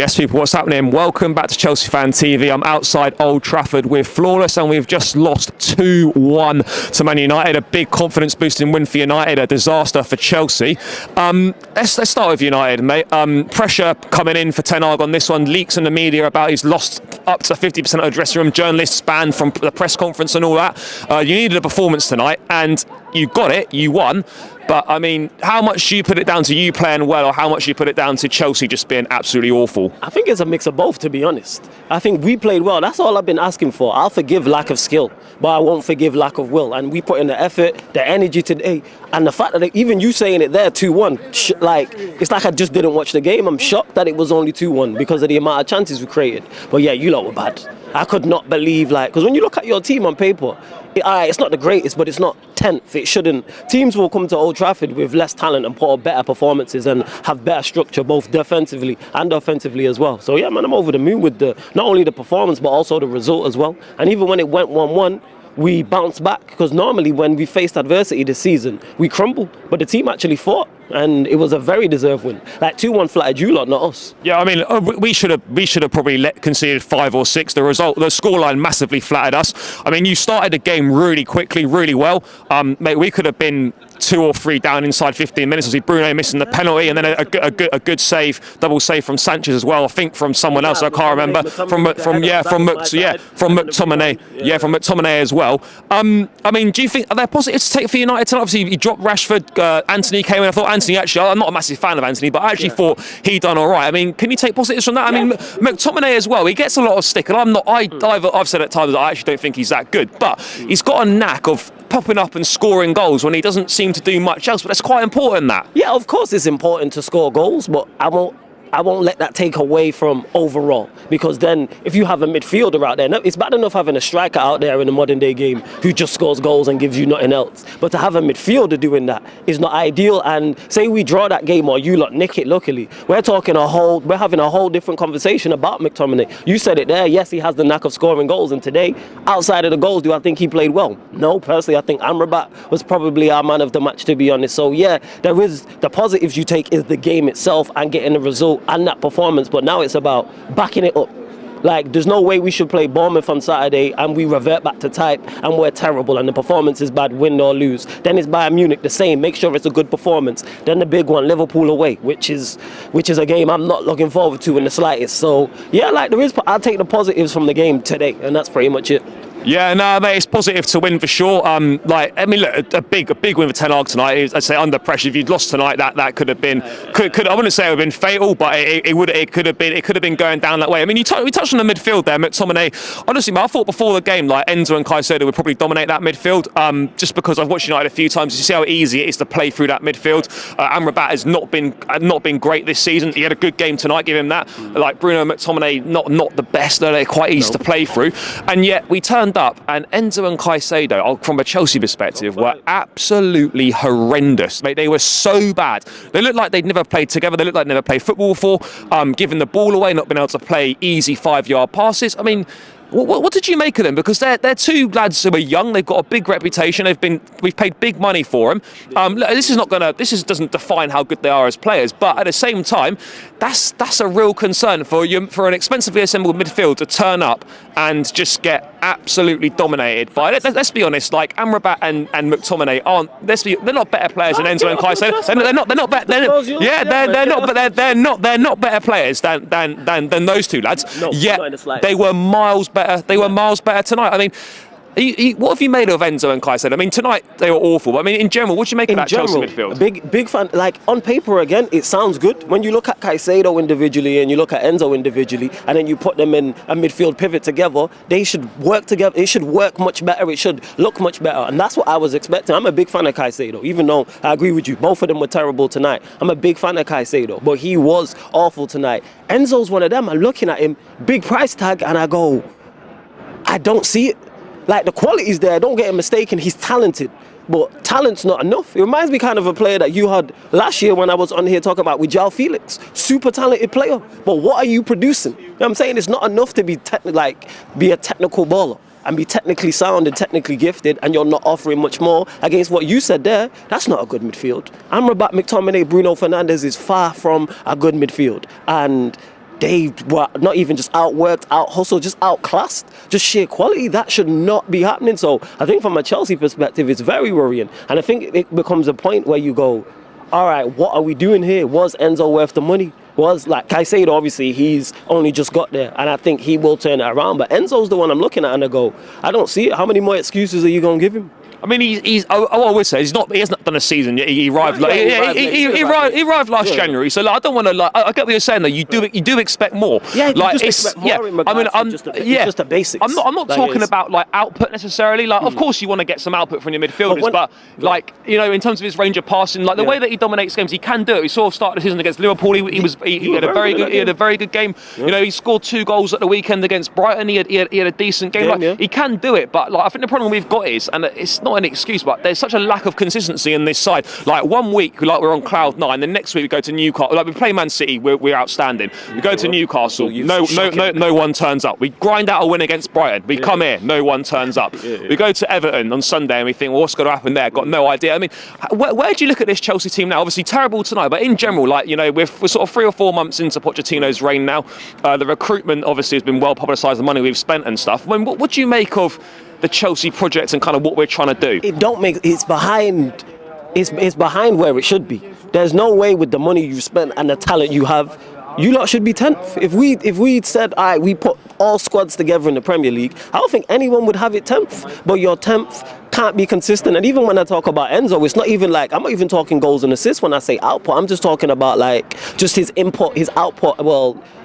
Yes, people, what's happening? Welcome back to Chelsea Fan TV. I'm outside Old Trafford with Flawless, and we've just lost 2-1 to Man United. A big confidence-boosting win for United, a disaster for Chelsea. Let's start with United, mate. Pressure coming in for Ten Hag on this one. Leaks in the media about he's lost up to 50% of the dressing room. Journalists banned from the press conference and all that. You needed a performance tonight, and you got it. You won. But, I mean, how much do you put it down to you playing well, or how much do you put it down to Chelsea just being absolutely awful? I think it's a mix of both, to be honest. I think we played well. That's all I've been asking for. I'll forgive lack of skill, but I won't forgive lack of will. And we put in the effort, the energy today, and the fact that even you saying it there, 2-1, it's like I just didn't watch the game. I'm shocked that it was only 2-1 because of the amount of chances we created. But yeah, you lot were bad. I could not believe, because when you look at your team on paper, it's not the greatest, but it's not 10th. It shouldn't. Teams will come to Old Trafford with less talent and put up better performances and have better structure, both defensively and offensively as well. So yeah, man, I'm over the moon with not only the performance, but also the result as well. And even when it went 1-1, we bounced back, because normally when we faced adversity this season, we crumble. But the team actually fought, and it was a very deserved win. 2-1 flattered you lot, not us. Yeah, I mean, we should have probably conceded 5 or 6. The scoreline massively flattered us. I mean, you started the game really quickly, really well. Mate, we could have been 2 or 3 down inside 15 minutes. Obviously, Bruno missing the penalty, and then a good save, double save from Sanchez as well. I think from someone else, I can't remember. From McTominay. Yeah, from McTominay as well. I mean, do you think are there positives to take for United tonight? Obviously, you dropped Rashford. Anthony came in. I thought Anthony, actually, I'm not a massive fan of Anthony, but I actually thought he done all right. I mean, can you take positives from that? I mean, McTominay as well. He gets a lot of stick, and I've said at times that I actually don't think he's that good, but he's got a knack of popping up and scoring goals when he doesn't seem to do much else. But that's quite important, that. Yeah, of course it's important to score goals, but I won't let that take away from overall, because then if you have a midfielder out there, it's bad enough having a striker out there in the modern day game who just scores goals and gives you nothing else, but to have a midfielder doing that is not ideal. And say we draw that game or you lot nick it, luckily we're having a whole different conversation about McTominay. You said it there. Yes, he has the knack of scoring goals, and today, outside of the goals, do I think he played well? No, personally I think Amrabat was probably our man of the match, to be honest. So yeah, there is the positives you take is the game itself and getting the result and that performance, but now it's about backing it up. There's no way we should play Bournemouth on Saturday and we revert back to type and we're terrible and the performance is bad, win or lose. Then it's Bayern Munich, the same, make sure it's a good performance. Then the big one, Liverpool away, which is a game I'm not looking forward to in the slightest. So yeah, I'll take the positives from the game today, and that's pretty much it. Yeah, no, mate, it's positive to win for sure. I mean, look, a big win for Ten Hag tonight. I'd say under pressure. If you'd lost tonight, that could have been, I wouldn't say it would have been fatal, but it could have been going down that way. I mean, we touched on the midfield there, McTominay. Honestly, I thought before the game, Enzo and Caicedo would probably dominate that midfield. Just because I've watched United a few times, you see how easy it is to play through that midfield. Amrabat has not been great this season. He had a good game tonight, give him that. Bruno and McTominay, not the best. They're quite easy to play through, and yet we turned up, and Enzo and Caicedo, from a Chelsea perspective, were absolutely horrendous. Mate, they were so bad. They looked like they'd never played together. They looked like they'd never played football before. Giving the ball away, not being able to play easy 5-yard passes. I mean, what did you make of them? Because they're 2 lads who are young. They've got a big reputation. We've paid big money for them. This doesn't define how good they are as players. But at the same time, that's a real concern for an expensively assembled midfield to turn up and just get absolutely dominated by. Let's be honest. Amrabat and McTominay aren't. They're not better players than Enzo and Caicedo. They're not better. They're not better players than those 2 lads. No, yet they were miles better. They were miles better tonight. I mean, what have you made of Enzo and Caicedo? I mean, tonight they were awful, but I mean, in general, what do you make of that Chelsea midfield? Big fan. On paper, again, it sounds good. When you look at Caicedo individually and you look at Enzo individually, and then you put them in a midfield pivot together, they should work together. It should work much better. It should look much better, and that's what I was expecting. I'm a big fan of Caicedo, even though I agree with you. Both of them were terrible tonight. I'm a big fan of Caicedo, but he was awful tonight. Enzo's one of them. I'm looking at him, big price tag, and I go, I don't see it. The quality's there, don't get him mistaken, he's talented, but talent's not enough. It reminds me kind of a player that you had last year when I was on here talking about with João Felix. Super talented player, but what are you producing? You know what I'm saying? It's not enough to be a technical baller and be technically sound and technically gifted, and you're not offering much more against what you said there. That's not a good midfield. Amrabat, McTominay, Bruno Fernandes is far from a good midfield. And they were not even just outworked, out-hustled, just outclassed, just sheer quality. That should not be happening. So I think from a Chelsea perspective, it's very worrying. And I think it becomes a point where you go, all right, what are we doing here? Was Enzo worth the money? Was, like Caicedo, obviously, he's only just got there, and I think he will turn it around. But Enzo's the one I'm looking at, and I go, I don't see it. How many more excuses are you going to give him? I mean, he's. I would say he has not done a season yet. He arrived. He arrived last January. So like, I don't want to like. I get what you're saying though. You do expect more. Yeah, you like just expect more in regards to just the basics. I'm not talking about like output necessarily. Like, of course you want to get some output from your midfielders, but like in terms of his range of passing, like the way that he dominates games, he can do it. We saw him start the season against Liverpool. He had a very good game. Yeah. He scored 2 goals at the weekend against Brighton. He had a decent game. He can do it, but like I think the problem we've got is, and it's not an excuse, but there's such a lack of consistency in this side. Like 1 week, like we're on cloud 9, the next week we go to Newcastle. Like we play Man City, we're outstanding. We go to Newcastle, no one turns up. We grind out a win against Brighton. We come here, no one turns up. We go to Everton on Sunday and we think, well, what's going to happen there? Got no idea. I mean, where do you look at this Chelsea team now? Obviously terrible tonight, but in general, like we're sort of 3 or 4 months into Pochettino's reign now. The recruitment obviously has been well publicised, the money we've spent and stuff. I mean, what do you make of the Chelsea project and kind of what we're trying to do? It's behind where it should be. There's no way with the money you spent and the talent you have, you lot should be 10th. If we'd said, all right, we put all squads together in the Premier League, I don't think anyone would have it 10th. But your 10th can't be consistent. And even when I talk about Enzo, it's not even like, I'm not even talking goals and assists when I say output. I'm just talking about like just his input, his output,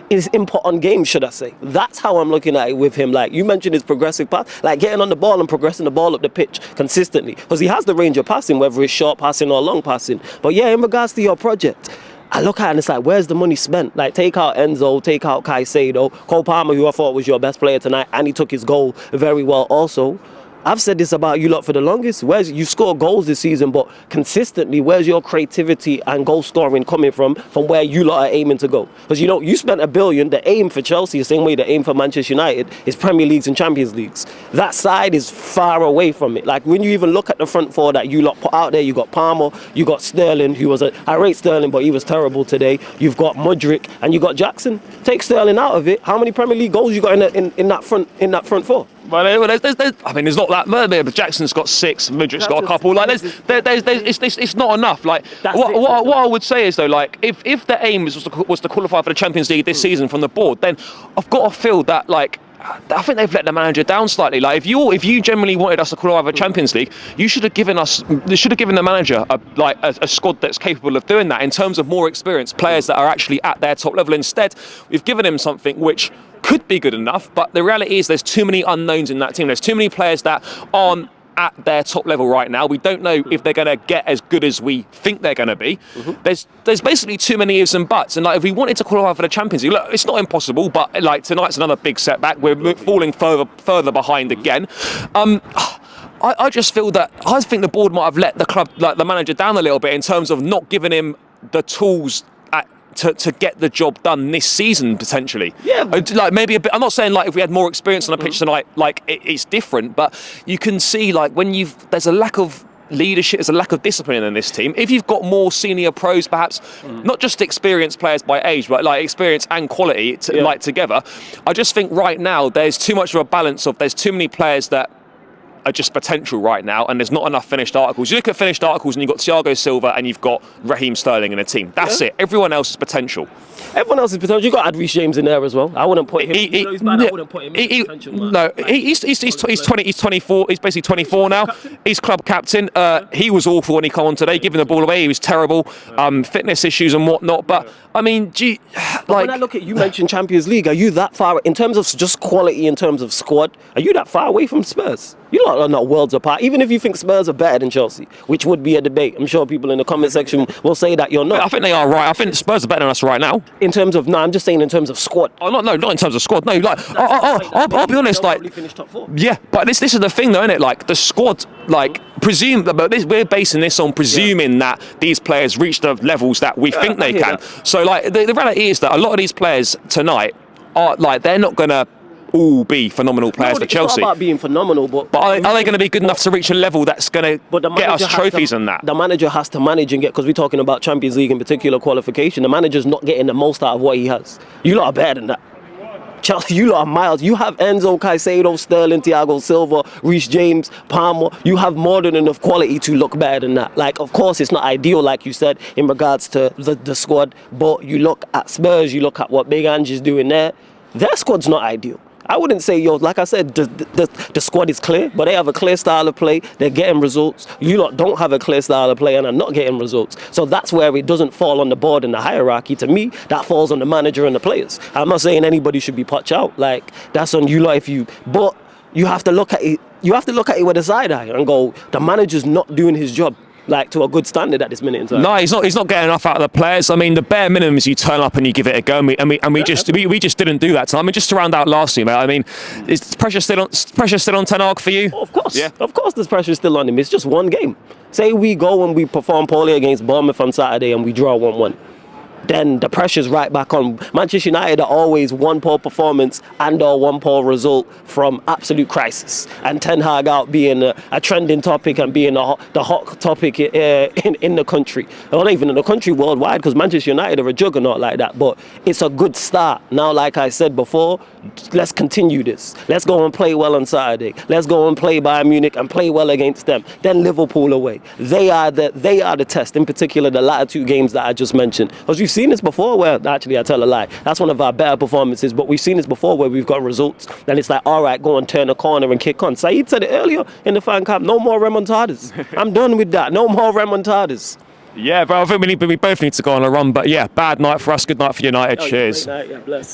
his input on games, should I say. That's how I'm looking at it with him. Like, you mentioned his progressive pass, like getting on the ball and progressing the ball up the pitch consistently. Because he has the range of passing, whether it's short passing or long passing. But yeah, in regards to your project, I look at it and it's like, where's the money spent? Like, take out Enzo, take out Caicedo, Cole Palmer, who I thought was your best player tonight, and he took his goal very well also. I've said this about you lot for the longest. You score goals this season, but consistently, where's your creativity and goal scoring coming from where you lot are aiming to go? Because you spent $1 billion. The aim for Chelsea, the same way the aim for Manchester United, is Premier Leagues and Champions Leagues. That side is far away from it. Like when you even look at the front four that you lot put out there, you got Palmer, you got Sterling, I rate Sterling, but he was terrible today. You've got Mudryk and you got Jackson. Take Sterling out of it. How many Premier League goals you got in that front four? Well, there's not that many, but Jackson's got 6, Mudryk's got a couple. Like, it's not enough. Like, what I would say is though, like, if the aim was to qualify for the Champions League this season from the board, then I've got to feel that like, I think they've let the manager down slightly. Like, if you genuinely wanted us to qualify for the Champions League, you should have given the manager a squad that's capable of doing that in terms of more experienced players that are actually at their top level. Instead, we've given him something which could be good enough, but the reality is there's too many unknowns in that team. There's too many players that aren't at their top level right now. We don't know if they're going to get as good as we think they're going to be. There's basically too many ifs and buts. And like, if we wanted to qualify for the Champions League, look, it's not impossible, but like tonight's another big setback. We're falling further behind again. I just feel that I think the board might have let the club, like the manager, down a little bit in terms of not giving him the tools to get the job done this season potentially. Yeah. Like maybe a bit. I'm not saying like if we had more experience on the pitch tonight, like it's different, but you can see like when there's a lack of leadership, there's a lack of discipline in this team. If you've got more senior pros, perhaps not just experienced players by age, but like experience and quality like together, I just think right now there's too much of a balance of there's too many players that are just potential right now, and there's not enough finished articles. You look at finished articles and you've got Thiago Silva and you've got Raheem Sterling in a team. That's it. Everyone else is potential. Everyone else is potential. You've got Reece James in there as well. I wouldn't put him. He's bad. I wouldn't put him in potential. No, he's 24. He's basically 24 now. He's club captain. He was awful when he came on today, giving the ball away. He was terrible. Fitness issues and whatnot. But I mean, when I look at, you mentioned Champions League, are you that far in terms of just quality, in terms of squad? Are you that far away from Spurs? You lot are not worlds apart. Even if you think Spurs are better than Chelsea, which would be a debate. I'm sure people in the comment section will say that you're not. I think they are right. I think Spurs are better than us right now. In terms of, I'm just saying in terms of squad. Oh, not in terms of squad. No, like, I'll be honest, like, top 4. Yeah, but this is the thing though, isn't it? Like, the squad, like, we're basing this on presuming that these players reach the levels that we think they can. So, like, the reality is that a lot of these players tonight are, like, they're not going to all be phenomenal players for It's Chelsea. not about being phenomenal, but Are they going to be good enough to reach a level that's going to get us trophies and that? The manager has to manage and get, because we're talking about Champions League in particular qualification. The manager's not getting the most out of what he has. You lot are better than that. Chelsea, you lot are miles. You have Enzo, Caicedo, Sterling, Thiago Silva, Reece James, Palmer. You have more than enough quality to look better than that. Like, of course, it's not ideal, like you said, in regards to the squad. But you look at Spurs, you look at what Big Angie's doing there. Their squad's not ideal. I wouldn't say, like I said, the squad is clear, but they have a clear style of play. They're getting results. You lot don't have a clear style of play and are not getting results. So that's where it doesn't fall on the board in the hierarchy. To me, that falls on the manager and the players. I'm not saying anybody should be poached out. Like, that's on you lot but you have to look at it. You have to look at it with a side eye and go, the manager's not doing his job, like, to a good standard at this minute in time. No, he's not getting enough out of the players. I mean, the bare minimum is you turn up and you give it a go, and we just didn't do that tonight. I mean, just to round out last year, mate. I mean, is pressure still on Ten Hag for you? Of course, yeah. Of course, there's pressure still on him. It's just one game. Say we go and we perform poorly against Bournemouth on Saturday and we draw 1-1. Then the pressure's right back on. Manchester United are always one poor performance and or one poor result from absolute crisis. And Ten Hag out being a trending topic and being the hot topic in the country. Or not even in the country, worldwide, because Manchester United are a juggernaut like that. But it's a good start. Now, like I said before, let's continue this. Let's go and play well on Saturday. Let's go and play Bayern Munich and play well against them. Then Liverpool away. They are the test, in particular the latter two games that I just mentioned. Because we've seen this before where, actually I tell a lie, that's one of our better performances, but we've seen this before where we've got results. Then it's like, all right, go and turn a corner and kick on. Saeed said it earlier in the fan camp, no more remontadas. I'm done with that. No more remontadas. Yeah, but I think we both need to go on a run. But yeah, bad night for us, good night for United. Cheers. Great night, yeah, bless.